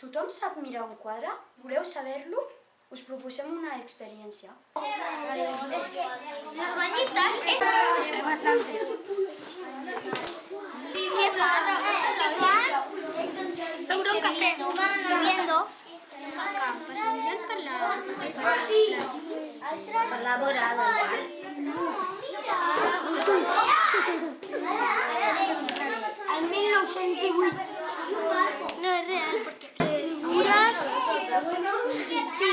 Tothom sap mirar un quadre? Voleu saber-lo? Us proposem una experiència. Es que los bañistas es bastantes. ¿Qué fan? Beure un café. Bebiendo. Passejant per la vora del bar. El 1908. No es real porque seguras. Sí.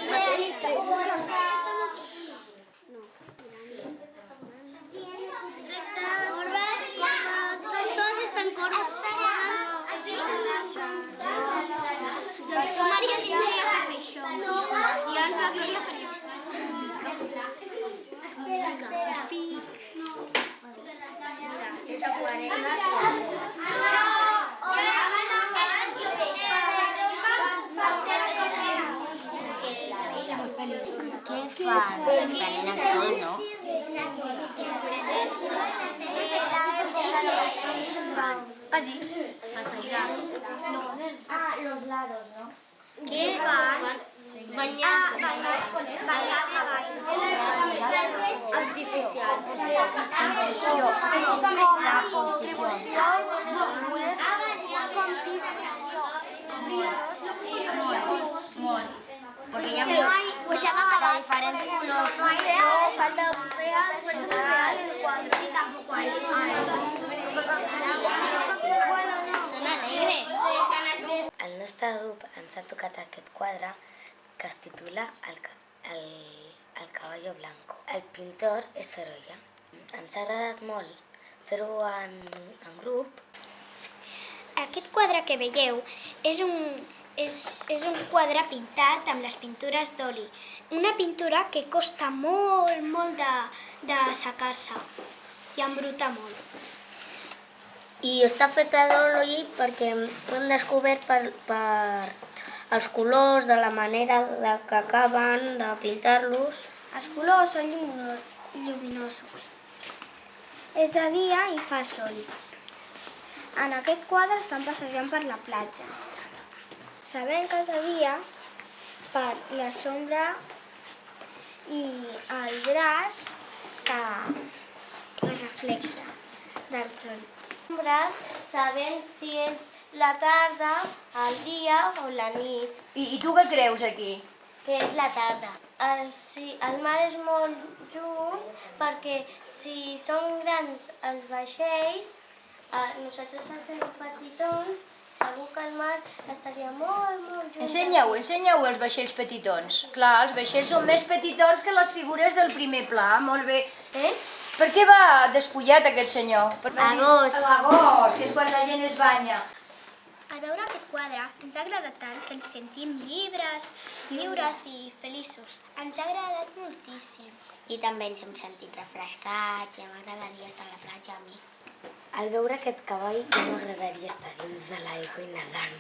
Realista. Todas están cortas. Doncs tu, Maria, tindries de fer això. I abans la Glòria faria això. És aquarel·la. Què fan? Prenent el sol, no? Quasi. Passejar. Los lados, ¿no? Què fan? Banyar cavall. Artificial. La posició. Molt. Perquè hi ha diferents colors. Falta reals, por eso es real el cuadro. Y tampoco hay. Són alegres. El nostre grup ens ha tocat aquest quadre que es titula El caballo blanco. El pintor és Sorolla. Ens ha agradat molt fer-ho en grup. Aquest quadre que veieu és un quadre pintat amb les pintures d'oli. Una pintura que costa molt de secar-se i embruta molt. I està feta d'oli perquè ho hem descobert per els colors, de la manera que acaben de pintar-los. Els colors són lluminosos. És de dia i fa sol. En aquest quadre estan passejant per la platja. Sabem que és de dia per la sombra i el draç que reflexa del sol. Sombras saben si és la tarda, el dia o la nit. I tu què creus aquí? Que és la tarda. El mar és molt lluny perquè si són grans els vaixells, nosaltres fem petitons, segur que el mar estaria molt lluny. Ensenyeu els vaixells petitons. Clar, els vaixells són més petitons que les figures del primer pla, molt bé. Per què va despullat aquest senyor? Agost. L'agost, que és quan la gent es banya. Al veure aquest quadre ens ha agradat tant que ens sentim lliures i feliços. Ens ha agradat moltíssim. I també ens hem sentit refrescats i m'agradaria estar a la platja a mi. Al veure aquest cavall ja m'agradaria estar dins de l'aigua i nedant.